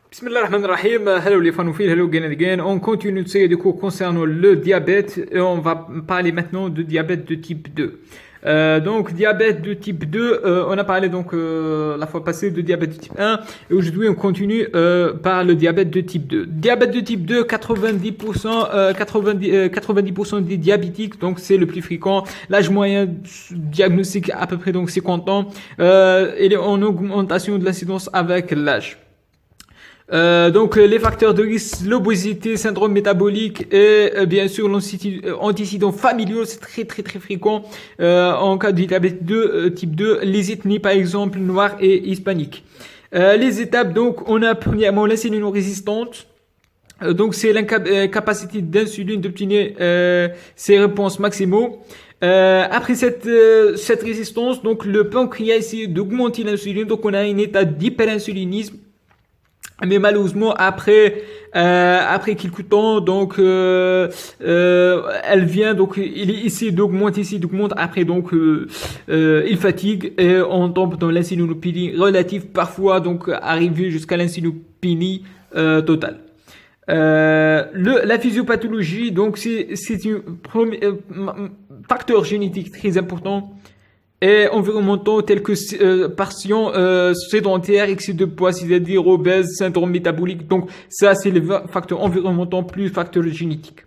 Bismillahirrahmanirrahim. Hello les fanophiles, hello again and again. On continue une série de cours concernant le diabète et on va parler maintenant de diabète de type 2. Donc diabète de type 2, on a parlé donc la fois passée de diabète de type 1 et aujourd'hui on continue par le diabète de type 2. Diabète de type 2, 90% des diabétiques, donc c'est le plus fréquent. L'âge moyen diagnostique à peu près donc 50 ans. Il est en augmentation de l'incidence avec l'âge. Donc les facteurs de risque, l'obésité, syndrome métabolique et bien sûr l'antécédents familiaux, c'est très fréquent en cas de diabète type 2, les ethnies par exemple noires et hispaniques. Les étapes, donc on a premièrement l'insuline résistante. Donc c'est l'incapacité d'insuline d'obtenir ses réponses maximaux. Après cette résistance, donc le pancréas essaie d'augmenter l'insuline, donc on a un état d'hyperinsulinisme. Mais malheureusement après quelques temps donc elle vient donc il essaie d'augmenter après donc il fatigue et on tombe dans l'insulinopénie relative, parfois donc arriver jusqu'à l'insulinopénie totale. La physiopathologie, donc c'est un facteur génétique très important et environnementaux tels que patients sédentaires, excès de poids, c'est-à-dire obèses, syndrome métabolique. Donc ça, c'est les facteurs environnementaux plus facteurs génétiques.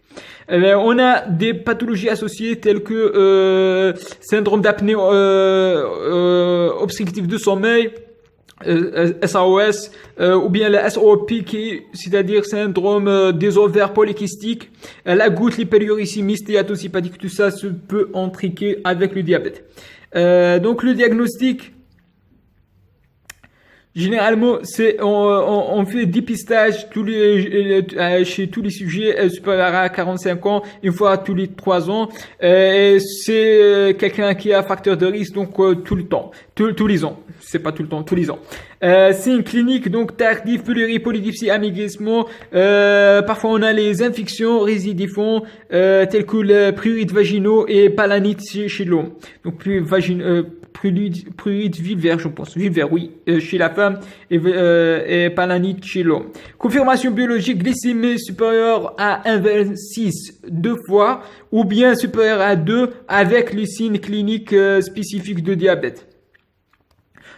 On a des pathologies associées telles que syndrome d'apnée obstructive de sommeil, SAOS, ou bien la SOP, c'est-à-dire syndrome des ovaires polykystiques, la goutte, l'hyperuricémie, stéatose hépatique, tout ça se peut intriquer avec le diabète. Donc le diagnostic, généralement, on fait dépistage chez tous les sujets supérieurs à 45 ans, une fois tous les 3 ans. C'est quelqu'un qui a facteur de risque, donc tout le temps, tous les ans. C'est pas tout le temps, tous les ans. C'est une clinique donc tardive, polydipsie, amaigrissement. Parfois on a les infections résidiformes telles que le prurites vaginaux et palanite chez l'homme. Donc prurite vulvaire, je pense. Vulvaire, oui, chez la femme et palanite chez l'homme. Confirmation biologique, glycémie supérieure à 1,26 deux fois ou bien supérieure à 2 avec les signes cliniques spécifiques de diabète.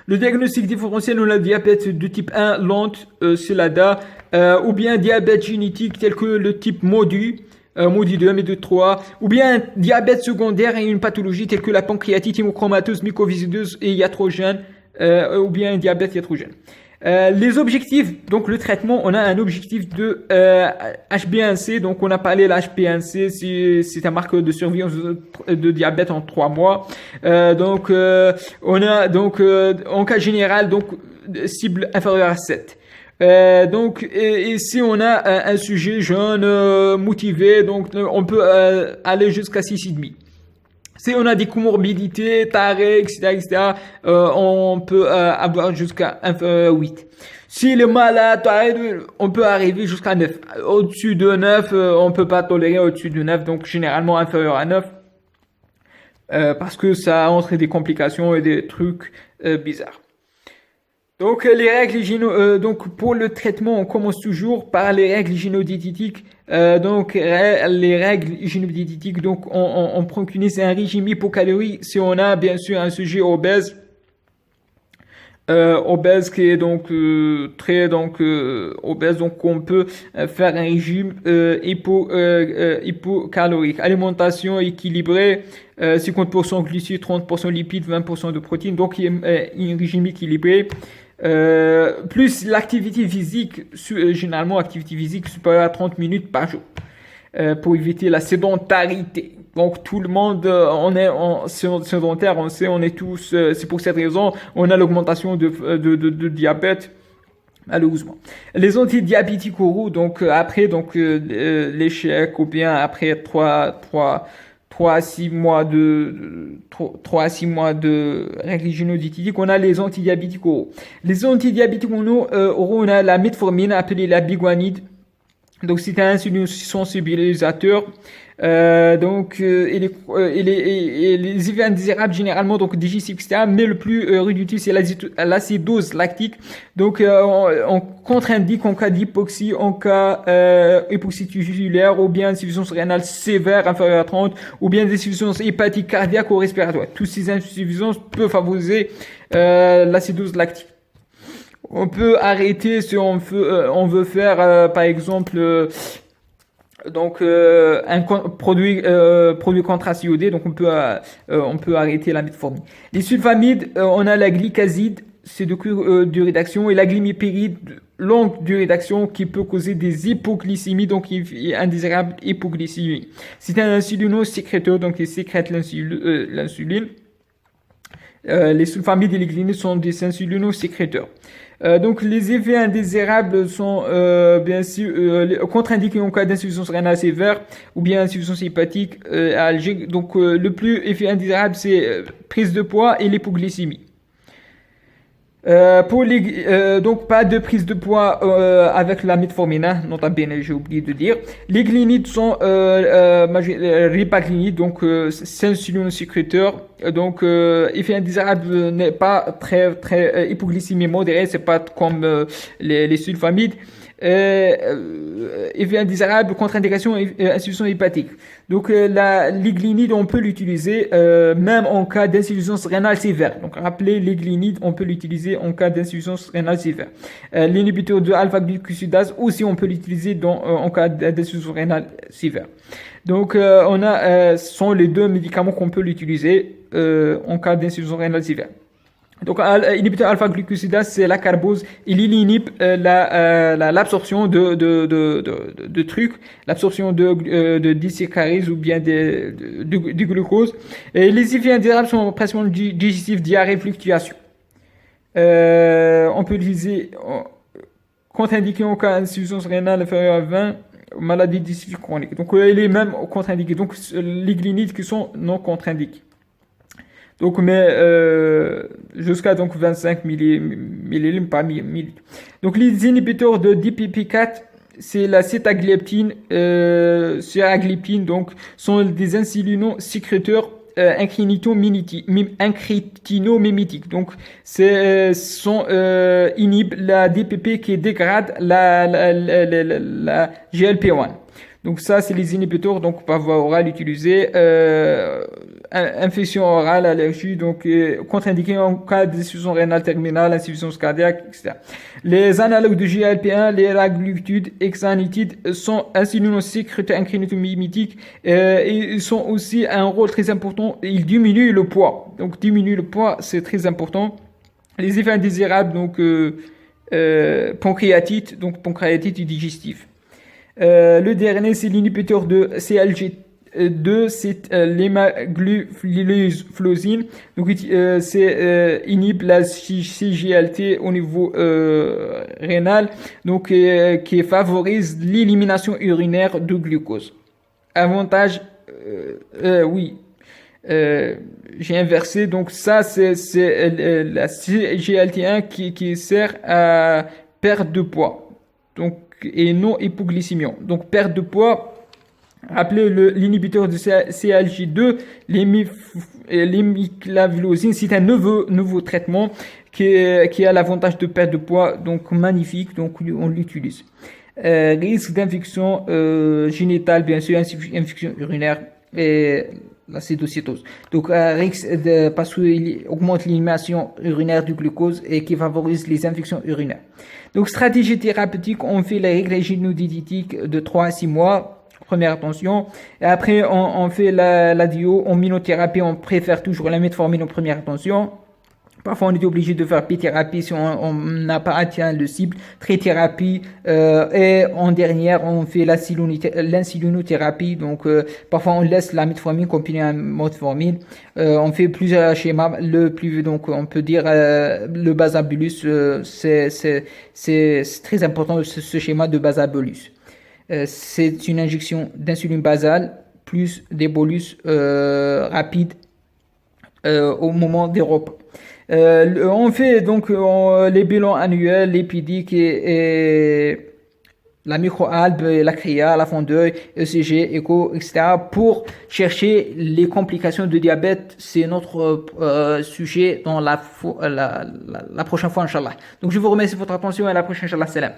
Le diagnostic différentiel, on a diabète de type 1 lente, c'est l'ADA, ou bien diabète génétique tel que le type MODU, MODU 2, MODU 3, ou bien diabète secondaire et une pathologie telle que la pancréatite hémochromatose, mycoviscideuse et iatrogène, ou bien un diabète iatrogène. Les objectifs, donc le traitement, on a un objectif de HbA1c, donc on a parlé de l'HbA1c, c'est un marqueur de surveillance de diabète en 3 mois. On a donc en cas général donc cible inférieure à 7. Donc ici on a un sujet jeune, motivé, donc on peut aller jusqu'à 6,5. Si on a des comorbidités, tarés, etc., on peut avoir jusqu'à 8. Si le malade, on peut arriver jusqu'à 9. Au-dessus de 9, on peut pas tolérer au-dessus de 9, donc généralement inférieur à 9. Parce que ça entre des complications et des trucs bizarres. Donc les règles donc pour le traitement, on commence toujours par les règles hygiéno-diététiques. Donc les règles hygiéno-diététiques, donc on préconise un régime hypocalorique si on a bien sûr un sujet obèse. Obèse qui est donc obèse, donc on peut faire un régime hypocalorique. Alimentation équilibrée, 50% glucides, 30% lipides, 20% de protéines, donc un régime équilibré. Plus l'activité physique, généralement activité physique supérieure à 30 minutes par jour, pour éviter la sédentarité. Donc tout le monde, on est sédentaire, on sait, on est tous, c'est pour cette raison, on a l'augmentation de diabète, malheureusement. Les antidiabétiques oraux, donc après l'échec ou bien après 3 à 6 mois de règles hygiéno-diététiques, on a les antidiabétiques oraux. Les antidiabétiques oraux, on a la metformine appelée la biguanide. Donc c'est un insulinsensibilisateur. Et les effets indésirables généralement donc digestifs, etc. Mais le plus réductif c'est l'acidose lactique. Donc on contre-indique en cas d'hypoxie, en cas hypoxie tubulaire ou bien insuffisance rénale sévère inférieure à 30 ou bien insuffisance hépatique cardiaque ou respiratoire. Toutes ces insuffisances peuvent favoriser l'acidose lactique. On peut arrêter si on veut faire par exemple produit contraste iodé, donc on peut arrêter la metformine. Les sulfamides, on a la glycazide, c'est de courte durée d'action, et la glimépiride, longue durée d'action, qui peut causer des hypoglycémies, donc indésirables hypoglycémie. C'est un insulinosécréteur, donc il sécrète l'insuline. Les sulfamides et les glycinides sont des insulinosécréteurs. Donc les effets indésirables sont bien sûr contre-indiqués en cas d'insuffisance rénale sévère ou bien insuffisance hépatique algique. Donc le plus effet indésirable c'est prise de poids et l'hypoglycémie. Donc pas de prise de poids avec la metformine, hein, nota bene, j'ai oublié de dire. Les glynides sont ripaglynides, donc c'est insulinosécréteur. Donc effet indésirable n'est pas très hypoglycémie modérée, c'est pas comme les sulfamides. Effet indésirable, contre-indication, insuffisance hépatique. Donc les glynides, on peut l'utiliser même en cas d'insuffisance rénale sévère. Donc rappelez, les glynides, on peut l'utiliser en cas d'insuffisance rénale sévère. L'inhibiteur de alpha-glucosidase aussi, on peut l'utiliser en cas d'insuffisance rénale sévère. Donc ce sont les deux médicaments qu'on peut l'utiliser en cas d'insuffisance rénale sévère. Donc, inhibiteur alpha-glucosidase, c'est la carbose. Il inhibe l'absorption de trucs, l'absorption de disaccharides ou bien du glucose. Et les effets indésirables sont principalement digestifs, diarrhée, fluctuation. On peut utiliser contre-indiqué en cas d'insuffisance rénale inférieure à 20, maladie digestive chronique. Donc, il est même contre-indiqué. Donc, les glynides qui sont non contre-indiqués. Donc, mais jusqu'à donc 25 millilitres par millilitre. Donc, les inhibiteurs de DPP4, c'est la cétagliptine, seragliptine, donc sont des insulinosécréteurs incrétinomémitiques. Donc, inhibent la DPP qui dégrade la GLP-1. Donc ça, c'est les inhibiteurs, donc par voie orale utilisée, infection orale, allergie, donc contre-indiqué en cas d'insuffisance rénale terminale, insuffisance cardiaque, etc. Les analogues de GLP-1, les liraglutide, hexanitide, sont insulinosécréteurs incrétinomémitiques et ils sont aussi un rôle très important. Ils diminuent le poids. Donc diminuer le poids, c'est très important. Les effets indésirables, donc pancréatite digestif. Le dernier, c'est l'inhibiteur de CLG2, c'est l'hémagluflozine. Donc, inhibe la CGLT au niveau rénal, donc qui favorise l'élimination urinaire de glucose. Avantage, j'ai inversé. Donc ça, c'est la CGLT1 qui sert à perdre de poids. Donc et non hypoglycémiant. Donc perte de poids, rappelez l'inhibiteur de CLG2, l'hémiclavulosine, c'est un nouveau traitement qui a l'avantage de perte de poids, donc magnifique, donc on l'utilise. Risque d'infection génitale, bien sûr, infection urinaire et l'acétocétose. Donc risque parce qu'il augmente l'élimination urinaire du glucose et qui favorise les infections urinaires. Donc, stratégie thérapeutique, on fait la régime diététique de 3 à 6 mois, première attention. Et après, on fait la dio, en immunothérapie, on préfère toujours la metformine en première attention. Parfois, on est obligé de faire P-thérapie si on n'a pas atteint le cible, trithérapie, et en dernière, on fait l'insulinothérapie. Donc, parfois, on laisse la metformine combinée à metformine. On fait plusieurs schémas. Donc, on peut dire, le basabolus, c'est très important, ce schéma de basabolus. C'est une injection d'insuline basale plus des bolus rapides au moment des repas. On fait donc les bilans annuels, l'épidique et la microalbe, la cria, la fondeuil, ECG, écho, etc. pour chercher les complications de diabète. C'est notre sujet dans la prochaine fois, Inch'Allah. Donc, je vous remercie pour votre attention et à la prochaine, Inch'Allah. Salam.